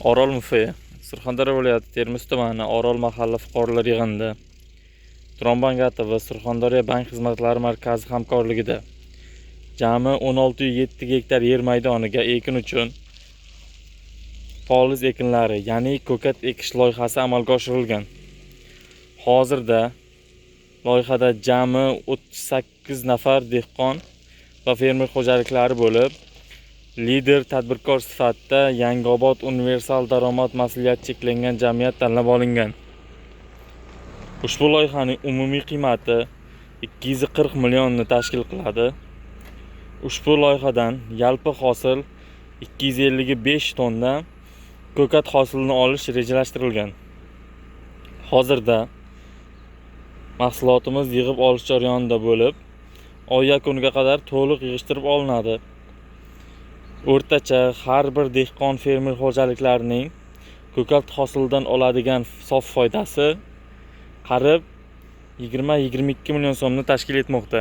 Orol mufi Surxondaryo viloyati Termiz tumani Orol mahalla fuqarolar yig'inida Turon bank va Surxondaryo bank xizmatlari markazi hamkorligida jami 16,7 gektar yer maydoniga ekin uchun poliz ekinlari, ya'ni ko'kat ekish loyihasi amalga oshirilgan. Hozirda loyihada jami 38 nafar dehqon va fermer xo'jaliklari bo'lib, lider tadbirkor sifatida Yangiobod universal daromad mas'uliyati cheklangan jamiyat tanlab olingan. Ushbu loyihaning umumiy qiymati 240 millionni tashkil qiladi. Ushbu loyihadan yalpi hosil 255 tonna ko'kat hosilini olish rejalashtirilgan. Hozirda mahsulotimiz yig'ib olish jarayonida bo'lib, oy yakuniga qadar to'liq yig'ishtirib olinadi. O'rtacha har bir dehqon fermer xo'jaliklarining ko'kat hosilidan oladigan sof foydasi qarib 20-22 million so'mni tashkil etmoqda.